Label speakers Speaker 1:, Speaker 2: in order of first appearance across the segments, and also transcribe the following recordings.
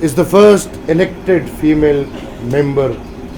Speaker 1: is the first elected female member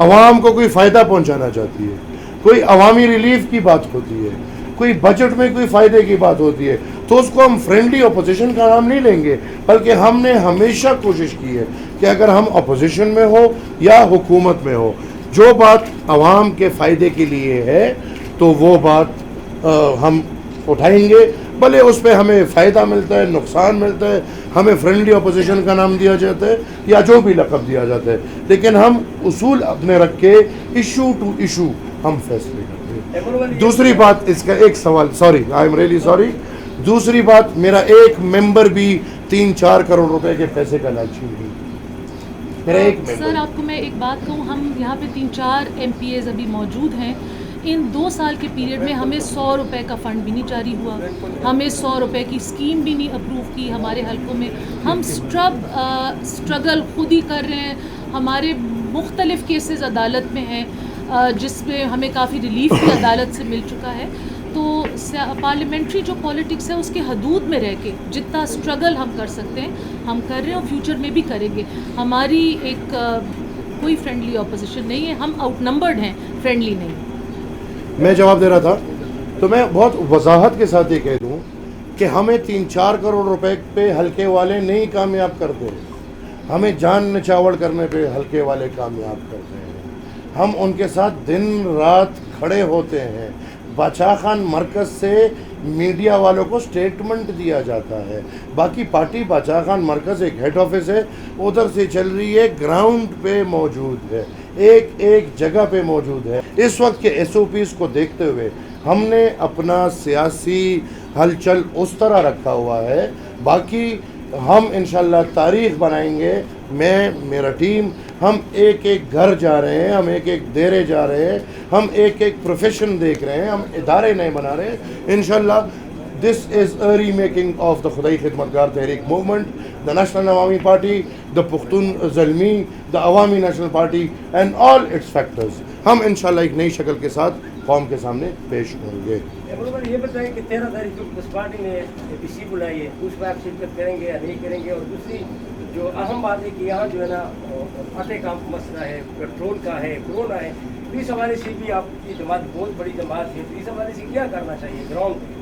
Speaker 1: عوام کو کوئی فائدہ پہنچانا چاہتی ہے, کوئی عوامی ریلیف کی بات ہوتی ہے, کوئی بجٹ میں کوئی فائدے کی بات ہوتی ہے, تو اس کو ہم فرینڈلی اپوزیشن کا نام نہیں لیں گے, بلکہ ہم نے ہمیشہ کوشش کی ہے کہ اگر ہم اپوزیشن میں ہو یا حکومت میں ہو, جو بات عوام کے فائدے کے لیے ہے تو وہ بات ہم اٹھائیں گے, بھلے اس پہ ہمیں فائدہ ملتا ہے, نقصان ملتا ہے, ہمیں فرینڈلی اپوزیشن کا نام دیا جاتا ہے یا جو بھی لقب دیا جاتا ہے, لیکن ہم اصول اپنے رکھ کے ایشو ٹو ایشو ہم فیصلے کرتے ہیں. دوسری بات, اس کا ایک سوال, sorry I am really sorry, دوسری بات, میرا ایک ممبر بھی 3-4 کروڑ روپے کے پیسے کا لالچی نہیں, میرا ایک ممبر.
Speaker 2: سر آپ کو میں ایک بات کہوں, ہم یہاں پہ 3-4 MPAs ابھی موجود ہیں, ان 2 سال کے پیریڈ میں ہمیں 100 روپے کا فنڈ بھی نہیں جاری ہوا, ہمیں 100 روپے کی اسکیم بھی نہیں اپروو کی ہمارے حلقوں میں. ہم اسٹرگل خود ہی کر رہے ہیں, ہمارے مختلف کیسز عدالت میں ہیں جس میں ہمیں کافی ریلیف بھی عدالت سے مل چکا ہے. تو پارلیمنٹری جو پالیٹکس ہے اس کے حدود میں رہ کے جتنا اسٹرگل ہم کر سکتے ہیں ہم کر رہے ہیں, اور فیوچر میں بھی کریں گے. ہماری ایک کوئی فرینڈلی اپوزیشن نہیں ہے, ہم آؤٹ نمبرڈ ہیں, فرینڈلی نہیں.
Speaker 1: میں جواب دے رہا تھا تو میں بہت وضاحت کے ساتھ یہ کہہ دوں کہ ہمیں 3-4 کروڑ روپے پہ حلقے والے نہیں کامیاب کرتے, ہمیں جان نچاور کرنے پہ حلقے والے کامیاب کرتے ہیں. ہم ان کے ساتھ دن رات کھڑے ہوتے ہیں. باچا خان مرکز سے میڈیا والوں کو سٹیٹمنٹ دیا جاتا ہے, باقی پارٹی باچا خان مرکز ایک ہیڈ آفس ہے, ادھر سے چل رہی ہے, گراؤنڈ پہ موجود ہے, ایک جگہ پہ موجود ہے. اس وقت کے SOPs کو دیکھتے ہوئے ہم نے اپنا سیاسی ہلچل اس طرح رکھا ہوا ہے. باقی ہم انشاءاللہ تاریخ بنائیں گے, میں, میرا ٹیم, ہم ایک گھر جا رہے ہیں, ہم ایک دیرے جا رہے ہیں, ہم ایک پروفیشن دیکھ رہے ہیں, ہم ادارے نئے بنا رہے ہیں. انشاءاللہ this is a remaking of the خدائی خدمتگار تحریک movement, the National Awami Party, the Pushtun Zalmi, the Awami National Party and all its factors. ہم انشاءاللہ ایک نئی شکل کے ساتھ قوم کے سامنے پیش ہوں گے.
Speaker 3: یہ بتائیں کہ 13 تاریخ کو اس پارٹی نے APC بلائی ہے, اس پر آپ شرکت کریں گے یا نہیں کریں گے؟ اور دوسری جو اہم بات ہے کہ یہاں جو ہے نا آٹے کا مسئلہ ہے, پیٹرول کا ہے, کورونا ہے, اس حوالے سے بھی آپ کی جماعت بہت بڑی جماعت ہے, تو اس حوالے سے کیا کرنا چاہیے گراؤنڈ پہ؟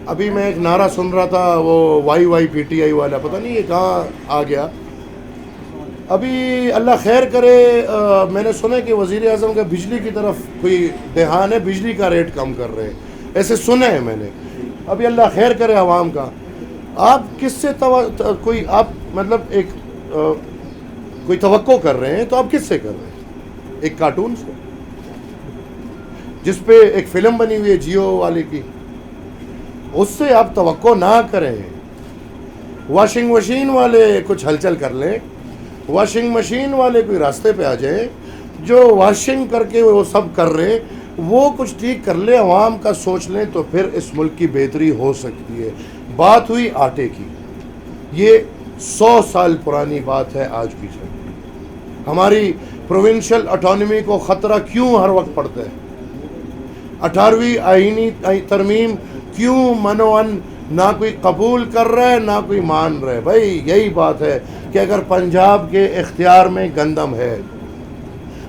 Speaker 1: ابھی میں ایک نعرہ سن رہا تھا, وہ YYPTI والا, پتہ نہیں یہ کہاں آ گیا. ابھی اللہ خیر کرے, میں نے سنا کہ وزیر اعظم کا بجلی کی طرف کوئی دھیان ہے, بجلی کا ریٹ کم کر رہے ہیں, ایسے سنا ہے میں نے. ابھی اللہ خیر کرے عوام کا. آپ کس سے کوئی آپ مطلب ایک کوئی توقع کر رہے ہیں تو آپ کس سے کر رہے ہیں؟ ایک کارٹون سے جس پہ ایک فلم بنی ہوئی ہے جیو والے کی, اس سے آپ توقع نہ کریں. واشنگ مشین والے کچھ ہلچل کر لیں, واشنگ مشین والے کوئی راستے پہ آ جائیں, جو واشنگ کر کے وہ سب کر رہے ہیں وہ کچھ ٹھیک کر لیں, عوام کا سوچ لیں, تو پھر اس ملک کی بہتری ہو سکتی ہے. بات ہوئی آٹے کی, یہ 100 سال پرانی بات ہے آج کی چل رہی. ہماری پروونشل اٹانومی کو خطرہ کیوں ہر وقت پڑتا ہے؟ 18ویں آئینی ترمیم کیوں منوان نہ کوئی قبول کر رہا ہے نہ کوئی مان رہا ہے؟ بھائی یہی بات ہے کہ اگر پنجاب کے اختیار میں گندم ہے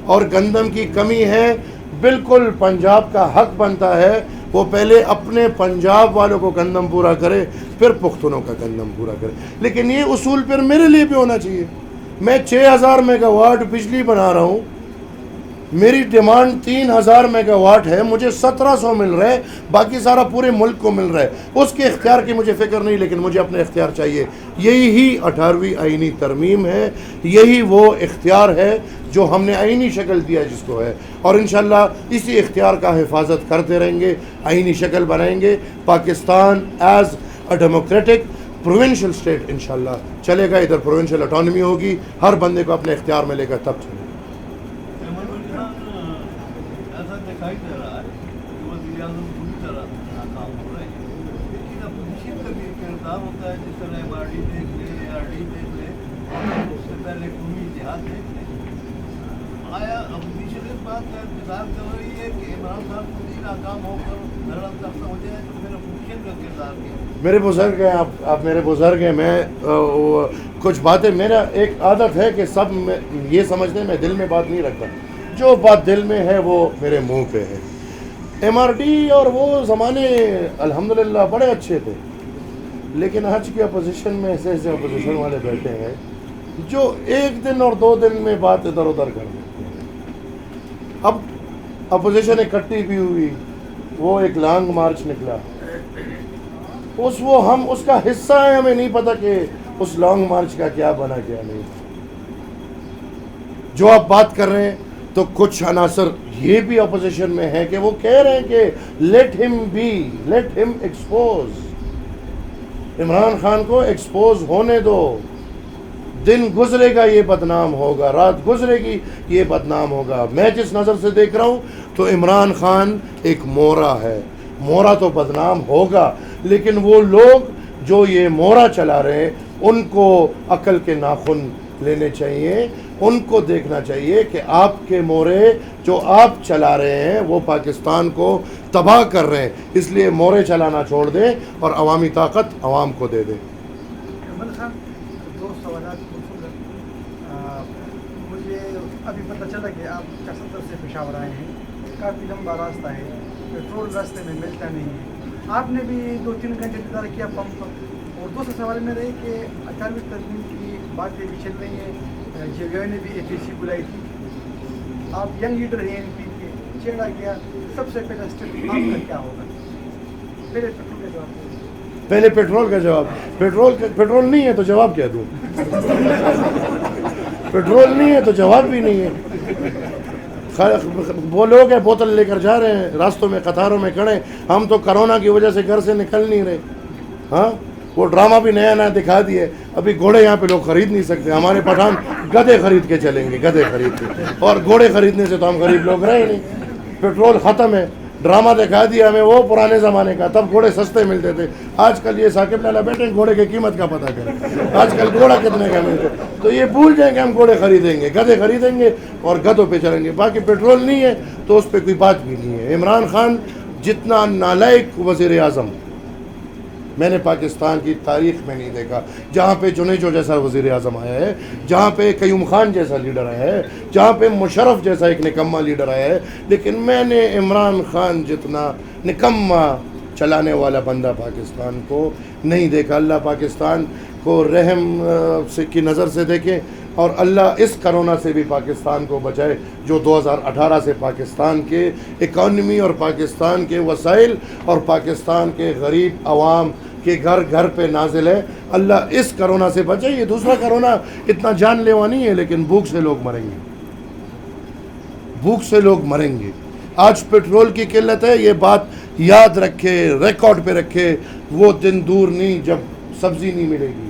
Speaker 1: اور گندم کی کمی ہے, بالکل پنجاب کا حق بنتا ہے وہ پہلے اپنے پنجاب والوں کو گندم پورا کرے, پھر پختونوں کا گندم پورا کرے. لیکن یہ اصول پھر میرے لیے بھی ہونا چاہیے. میں 6000 میگا واٹ بجلی بنا رہا ہوں, میری ڈیمانڈ 3000 میگا واٹ ہے, مجھے 1700 مل رہا ہے, باقی سارا پورے ملک کو مل رہا ہے. اس کے اختیار کی مجھے فکر نہیں, لیکن مجھے اپنے اختیار چاہیے. یہی 18ویں آئینی ترمیم ہے, یہی وہ اختیار ہے جو ہم نے آئینی شکل دیا جس کو ہے, اور انشاءاللہ اسی اختیار کا حفاظت کرتے رہیں گے, آئینی شکل بنائیں گے. Pakistan as a democratic provincial state انشاءاللہ چلے گا. ادھر پروونشل اٹانومی ہوگی, ہر بندے کو اپنے اختیار میں لے کر تب چلے گا.
Speaker 4: دکھائی دے رہا ہے کہ وزیر اعظم پوری طرح ناکام ہو رہے ہیں, لیکن اپوزیشن کا بھی ایک کردار ہوتا ہے, جس طرح MRD دیکھ لے, ARD دیکھ لے, اور اس سے پہلے قومی اتحاد دیکھ لے. آیا اپوزیشن اس بات کا انتظار کر رہی ہے کہ عمران صاحب خود ہی ناکام ہو کر دھڑم تختہ ہو جائے, تو پھر اپوزیشن کا کردار کیا؟
Speaker 1: میرے بزرگ ہیں, آپ میرے بزرگ ہیں, میں کچھ باتیں, میرا ایک عادت ہے کہ سب یہ سمجھتے ہیں میں دل میں بات نہیں رکھتا. جو بات دل میں ہے وہ میرے منہ پہ ہے. MRD اور وہ زمانے الحمدللہ بڑے اچھے تھے، لیکن آج کی اپوزیشن میں ایسے ایسے اپوزیشن والے بیٹھے ہیں جو ایک دن اور 2 دن میں بات ادھر ادھر کر دیتے ہیں. اب اپوزیشن اکٹھی بھی ہوئی، وہ ایک لانگ مارچ نکلا، ہم اس کا حصہ ہیں، ہمیں نہیں پتا کہ اس لانگ مارچ کا کیا بنا کیا نہیں. جو آپ بات کر رہے ہیں تو کچھ عناصر یہ بھی اپوزیشن میں ہیں کہ وہ کہہ رہے ہیں کہ لیٹ ہم ایکسپوز، عمران خان کو ایکسپوز ہونے دو، دن گزرے گا یہ بدنام ہوگا، رات گزرے گی یہ بدنام ہوگا. میں جس نظر سے دیکھ رہا ہوں تو عمران خان ایک مورا ہے، مورا تو بدنام ہوگا، لیکن وہ لوگ جو یہ مورا چلا رہے ہیں ان کو عقل کے ناخن لینے چاہیے، ان کو دیکھنا چاہیے کہ آپ کے مورے جو آپ چلا رہے ہیں وہ پاکستان کو تباہ کر رہے ہیں. اس لیے مورے چلانا چھوڑ دیں اور عوامی طاقت عوام کو دے دیں.
Speaker 5: عمر خان، 2 سوالات مجھے ابھی پتہ چلا کہ آپ 71 سے پشاور آئے ہیں، کافی لمبا راستہ ہے، پیٹرول راستے میں ملتا نہیں ہے. آپ نے بھی 2-3 گھنٹے انتظار کیا پمپ پر. اور دوسرا سوال میرا ہے کہ 18ویں ترمیم کی باتیں بھی چل رہی ہیں، جیویو نے بھی APC بلائی تھی، آپ ینگ لیڈر ہیں MP کے، چھیڑا گیا، سب سے پہلا اسٹیپ آپ کا کیا ہوگا؟ پہلے پیٹرول کا جواب.
Speaker 1: پیٹرول نہیں ہے تو جواب کیا دوں؟ پیٹرول نہیں ہے تو جواب بھی نہیں ہے. وہ لوگ ہیں بوتل لے کر جا رہے ہیں، راستوں میں قطاروں میں کھڑے. ہم تو کرونا کی وجہ سے گھر سے نکل نہیں رہے. ہاں، وہ ڈرامہ بھی نیا نیا دکھا دیے. ابھی گھوڑے یہاں پہ لوگ خرید نہیں سکتے. ہمارے پٹھان گدھے خرید کے چلیں گے، گدھے خرید کے، اور گھوڑے خریدنے سے تو ہم غریب لوگ رہے نہیں. پیٹرول ختم ہے. ڈرامہ دکھا دیا ہمیں وہ پرانے زمانے کا، تب گھوڑے سستے ملتے تھے. آج کل یہ ثاقب لالا بیٹھے گھوڑے کی قیمت کا پتہ کریں، آج کل گھوڑا کتنے کا ملتا ہے. تو یہ بھول جائیں کہ ہم گھوڑے خریدیں گے، گدھے خریدیں گے اور گدھوں پہ چلیں گے. باقی پیٹرول نہیں ہے تو اس پہ کوئی بات بھی نہیں ہے. عمران خان جتنا نالائق وزیر اعظم میں نے پاکستان کی تاریخ میں نہیں دیکھا، جہاں پہ جنیجو جیسا وزیر اعظم آیا ہے، جہاں پہ قیوم خان جیسا لیڈر آیا ہے، جہاں پہ مشرف جیسا ایک نکمہ لیڈر آیا ہے، لیکن میں نے عمران خان جتنا نکمہ چلانے والا بندہ پاکستان کو نہیں دیکھا. اللہ پاکستان کو رحم کی نظر سے دیکھے اور اللہ اس کرونا سے بھی پاکستان کو بچائے جو 2018 سے پاکستان کے اکانومی اور پاکستان کے وسائل اور پاکستان کے غریب عوام کے گھر گھر پہ نازل ہے. اللہ اس کرونا سے بچائے. یہ دوسرا کرونا اتنا جان لیوا نہیں ہے، لیکن بھوک سے لوگ مریں گے، بھوک سے لوگ مریں گے. آج پیٹرول کی قلت ہے، یہ بات یاد رکھے، ریکارڈ پہ رکھے. وہ دن دور نہیں جب سبزی نہیں ملے گی.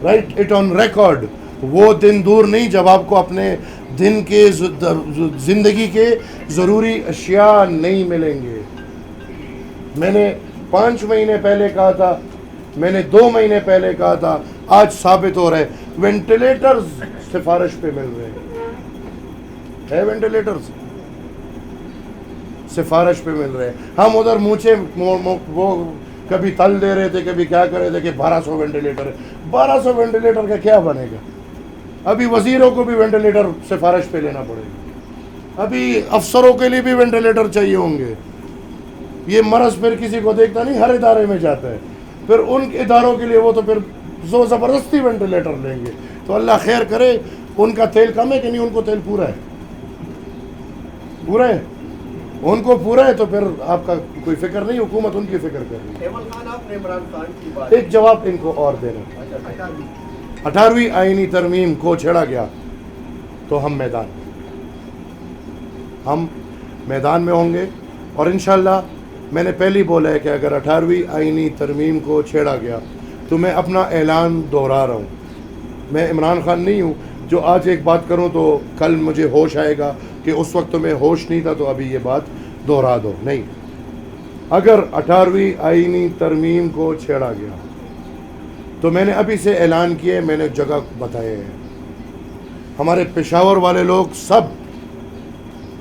Speaker 1: Right it on record. وہ دن دور نہیں جب آپ کو اپنے دن کے زندگی کے ضروری اشیاء نہیں ملیں گے. میں نے 5 مہینے پہلے کہا تھا، میں نے 2 مہینے پہلے کہا تھا، آج ثابت ہو رہا ہے. وینٹیلیٹرز سفارش پہ مل رہے ہیں، وینٹیلیٹرز سفارش پہ مل رہے ہیں. ہم ادھر مونچے وہ کبھی تل دے رہے تھے، کبھی کیا کر رہے تھے کہ 1200 وینٹیلیٹر ہے. 1200 وینٹیلیٹر کا کیا بنے گا؟ ابھی وزیروں کو بھی وینٹیلیٹر سفارش پہ لینا پڑے گا، ابھی افسروں کے لیے بھی وینٹیلیٹر چاہیے ہوں گے. یہ مرض پھر کسی کو دیکھتا نہیں، ہر ادارے میں جاتا ہے. پھر ان اداروں کے لیے وہ تو پھر زبردستی وینٹیلیٹر لیں گے. تو اللہ خیر کرے. ان کا تیل کم ہے کہ نہیں؟ ان کو تیل پورا ہے، پورا ہے. ان کو پورا ہے تو پھر آپ کا کوئی فکر نہیں، حکومت ان کی فکر کر رہی ہے. ایک جواب ان کو اور دینا. 18ویں آئینی ترمیم کو چھیڑا گیا تو ہم میدان میں ہوں گے. اور انشاءاللہ میں نے پہلے بولا ہے کہ اگر 18ویں آئینی ترمیم کو چھیڑا گیا تو میں اپنا اعلان دہرا رہا ہوں. میں عمران خان نہیں ہوں جو آج ایک بات کروں تو کل مجھے ہوش آئے گا کہ اس وقت تو میں ہوش نہیں تھا تو ابھی یہ بات دہرا دو. نہیں، اگر 18ویں آئینی ترمیم کو چھیڑا گیا تو میں نے ابھی سے اعلان کیے، میں نے جگہ بتائے ہیں. ہمارے پشاور والے لوگ سب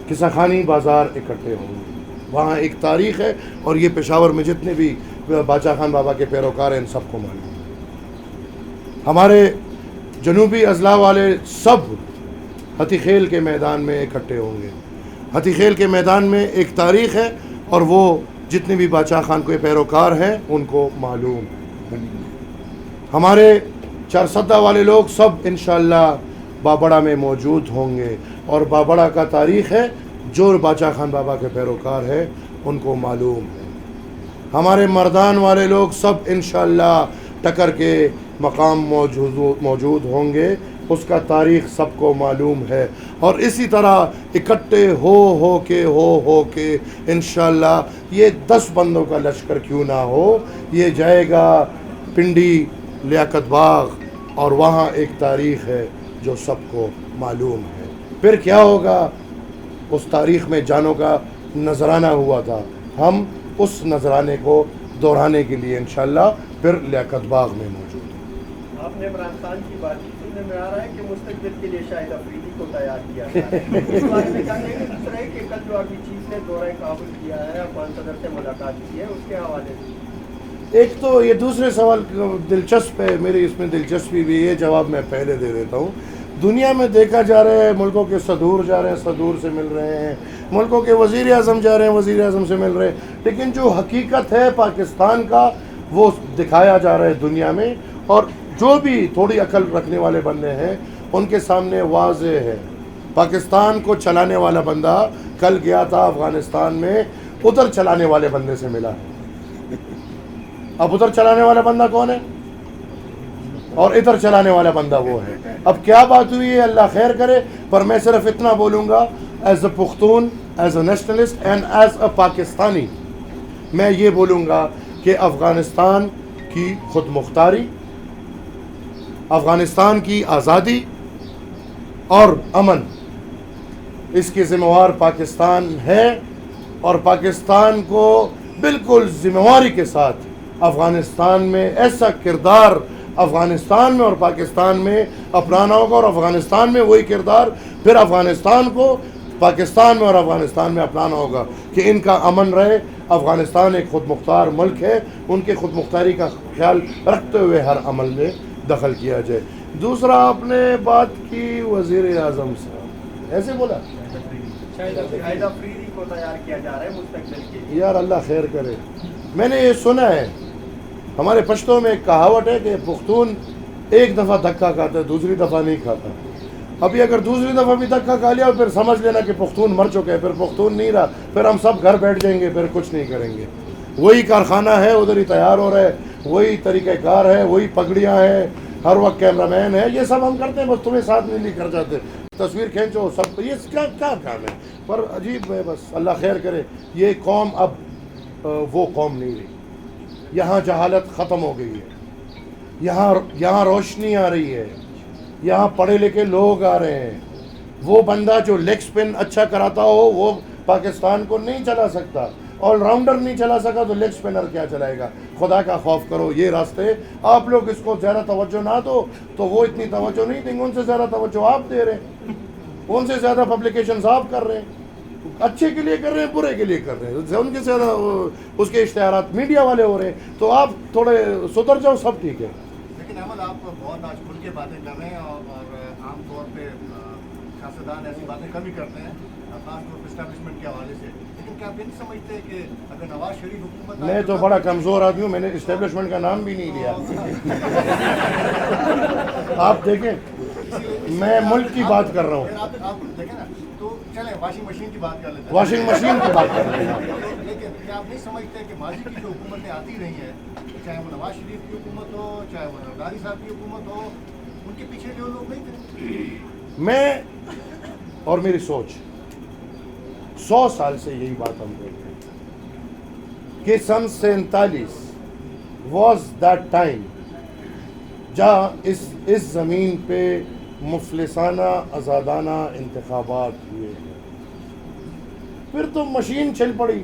Speaker 1: قصہ خانی بازار اکٹھے ہوں گے. وہاں ایک تاریخ ہے اور یہ پشاور میں جتنے بھی باچا خان بابا کے پیروکار ہیں ان سب کو معلوم ہے. ہمارے جنوبی اضلاع والے سب ہتھی خیل کے میدان میں اکٹھے ہوں گے. ہتھی خیل کے میدان میں ایک تاریخ ہے اور وہ جتنے بھی باچا خان کے پیروکار ہیں ان کو معلوم ہے. ہمارے چارسدہ والے لوگ سب انشاءاللہ بابڑا میں موجود ہوں گے اور بابڑا کا تاریخ ہے جو باچا خان بابا کے پیروکار ہے ان کو معلوم ہے. ہمارے مردان والے لوگ سب انشاءاللہ ٹکر کے مقام موجود ہوں گے، اس کا تاریخ سب کو معلوم ہے. اور اسی طرح اکٹھے ہو کے انشاءاللہ یہ 10 بندوں کا لشکر کیوں نہ ہو، یہ جائے گا پنڈی لیاقت باغ اور وہاں ایک تاریخ ہے جو سب کو معلوم ہے. پھر کیا ہوگا؟ اس تاریخ میں جانوں کا نذرانہ ہوا تھا، ہم اس نذرانے کو دہرانے کے لیے انشاءاللہ پھر لیاقت باغ میں موجود ہیں.
Speaker 6: آپ نے عمران خان کی بات سننے میں آ رہا ہے کہ مستقبل کے لیے شاہد افریدی کو تیار کیا ہے. اس بارے میں جاننے کا دوسرا ہے کہ کل جو ابھی چیف نے دورہ کابل کیا ہے، افغان صدر سے ملاقات کی ہے، اس کے حوالے سے
Speaker 1: ایک تو یہ دوسرے سوال دلچسپ ہے، میری اس میں دلچسپی بھی ہے، جواب میں پہلے دے دیتا ہوں. دنیا میں دیکھا جا رہا ہے ملکوں کے صدور جا رہے ہیں، صدور سے مل رہے ہیں، ملکوں کے وزیر اعظم جا رہے ہیں، وزیر اعظم سے مل رہے ہیں، لیکن جو حقیقت ہے پاکستان کا وہ دکھایا جا رہا ہے دنیا میں. اور جو بھی تھوڑی عقل رکھنے والے بندے ہیں ان کے سامنے واضح ہے. پاکستان کو چلانے والا بندہ کل گیا تھا افغانستان میں، ادھر چلانے والے بندے سے ملا. اب ادھر چلانے والا بندہ کون ہے اور ادھر چلانے والا بندہ وہ ہے. اب کیا بات ہوئی ہے اللہ خیر کرے، پر میں صرف اتنا بولوں گا as a Pakhtun, as a nationalist and as a Pakistani, میں یہ بولوں گا کہ افغانستان کی خود مختاری، افغانستان کی آزادی اور امن، اس کی ذمہ وار پاکستان ہے. اور پاکستان کو بالکل ذمہ واری کے ساتھ افغانستان میں ایسا کردار افغانستان میں اور پاکستان میں اپنانا ہوگا، اور افغانستان میں وہی کردار پھر افغانستان کو پاکستان میں اور افغانستان میں اپنانا ہوگا کہ ان کا امن رہے. افغانستان ایک خود مختار ملک ہے، ان کے خود مختاری کا خیال رکھتے ہوئے ہر عمل میں دخل کیا جائے. دوسرا آپ نے بات کی وزیر اعظم سے، ایسے بولا
Speaker 6: شاہد افریدی کو تیار کیا جا رہا ہے مستقبل کے لیے.
Speaker 1: یار اللہ خیر کرے. میں نے یہ سنا ہے، ہمارے پشتوں میں ایک کہاوت ہے کہ پختون ایک دفعہ دھکا کھاتا ہے، دوسری دفعہ نہیں کھاتا. ابھی اگر دوسری دفعہ بھی دھکا کھا لیا پھر سمجھ لینا کہ پختون مر چکے، پھر پختون نہیں رہا، پھر ہم سب گھر بیٹھ جائیں گے، پھر کچھ نہیں کریں گے. وہی کارخانہ ہے، ادھر ہی تیار ہو رہا ہے، وہی طریقہ کار ہے، وہی پگڑیاں ہیں، ہر وقت کیمرہ مین ہے، یہ سب ہم کرتے ہیں، بس تمہیں ساتھ میں نہیں کر جاتے، تصویر کھینچو سب، یہ کیا کام ہے. پر عجیب ہے، بس اللہ خیر کرے. یہ قوم اب وہ قوم نہیں رہی. یہاں جہالت ختم ہو گئی ہے، یہاں روشنی آ رہی ہے، یہاں پڑھے لکھے لوگ آ رہے ہیں. وہ بندہ جو لیگ سپن اچھا کراتا ہو وہ پاکستان کو نہیں چلا سکتا. آل راؤنڈر نہیں چلا سکا تو لیگ سپنر کیا چلائے گا. خدا کا خوف کرو. یہ راستے آپ لوگ اس کو زیادہ توجہ نہ دو تو وہ اتنی توجہ نہیں دیں گے. ان سے زیادہ توجہ آپ دے رہے ہیں، ان سے زیادہ پبلیکیشنز آپ کر رہے ہیں. اچھے کے لیے کر رہے ہیں، برے کے لیے کر رہے ہیں. ان کے زیادہ اس کے اشتہارات میڈیا والے ہو رہے ہیں. تو آپ تھوڑے سدھر جاؤ، سب ٹھیک ہے.
Speaker 7: لیکن احمد آپ بہت آج کھل کے باتیں کر رہے ہیں اور عام طور پہ سیاستدان ایسی باتیں کم ہی کرتے ہیں، خاص طور پہ اسٹیبلشمنٹ کے حوالے سے. لیکن کیا آپ یہ نہیں سمجھتے کہ اگر نواز شریف حکومت،
Speaker 1: میں تو بڑا کمزور آدمی ہوں، میں نے اسٹیبلشمنٹ کا نام بھی نہیں لیا. آپ دیکھیں میں ملک کی بات کر رہا ہوں.
Speaker 7: آپ دیکھیں نا، تو چلیں واشنگ مشین کی بات کر لیتے ہیں.
Speaker 1: واشنگ مشین کی بات کر رہے ہیں.
Speaker 7: لیکن کیا آپ نہیں سمجھتے کہ ماضی کی جو حکومتیں آتی رہی ہیں، چاہے وہ نواز شریف کی حکومت ہو، چاہے وہ زرداری صاحب کی حکومت ہو، ان کے پیچھے جو لوگ نہیں تھے؟
Speaker 1: میں اور میری سوچ 100 سال سے یہی بات ہم کہتے ہیں کہ سن 47 واز دیٹ ٹائم جہاں اس زمین پہ مفلسانہ آزادانہ انتخابات ہوئے ہیں. پھر تو مشین چل پڑی،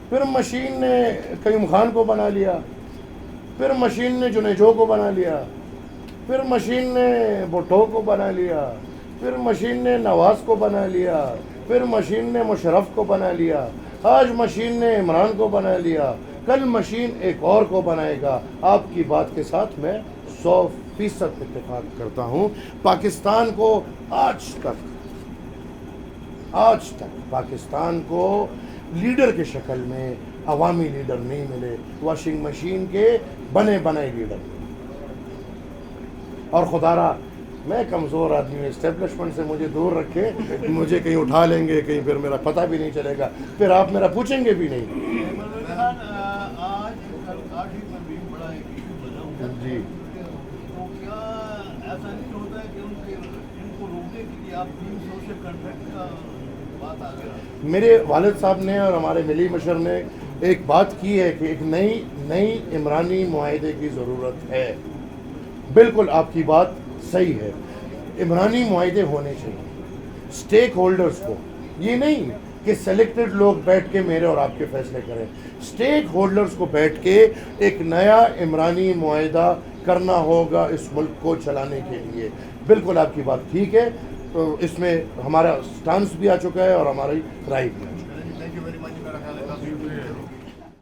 Speaker 1: پھر مشین نے قیوم خان کو بنا لیا، پھر مشین نے جنیجو کو بنا لیا، پھر مشین نے بھٹو کو بنا لیا، پھر مشین نے نواز کو بنا لیا، پھر مشین نے مشرف کو بنا لیا، آج مشین نے عمران کو بنا لیا، کل مشین ایک اور کو بنائے گا. آپ کی بات کے ساتھ میں 100 100% اتفاق کرتا ہوں. پاکستان کو آج تک پاکستان کو لیڈر کے شکل میں عوامی لیڈر نہیں ملے, واشنگ مشین کے بنے بنائے لیڈر. اور خدا را میں کمزور آدمی ہوں, اسٹیبلشمنٹ سے مجھے دور رکھے, مجھے کہیں اٹھا لیں گے, کہیں پھر میرا پتہ بھی نہیں چلے گا, پھر آپ میرا پوچھیں گے بھی نہیں.
Speaker 4: آج کل کاشی میں بھی بڑا ایک ایشو بنا ہوا ہے.
Speaker 1: جی
Speaker 4: تو کیا ایسا نہیں ہوتا ہے کہ ان کو روکنے کے لیے آپ ٹیم سوشل کنٹریکٹ کا بات آگے رہا؟
Speaker 1: میرے والد صاحب نے اور ہمارے ملی مشر نے ایک بات کی ہے کہ ایک نئی عمرانی معاہدے کی ضرورت ہے. بالکل آپ کی بات صحیح ہے, عمرانی معاہدے ہونے چاہیے اسٹیک ہولڈرز کو. یہ نہیں کہ سلیکٹڈ لوگ بیٹھ کے میرے اور آپ کے فیصلے کریں, اسٹیک ہولڈرز کو بیٹھ کے ایک نیا عمرانی معاہدہ کرنا ہوگا اس ملک کو چلانے کے لیے. بالکل آپ کی بات ٹھیک ہے, تو اس میں ہمارا سٹانس بھی آ چکا ہے اور ہماری رائے بھی آ چکی ہے.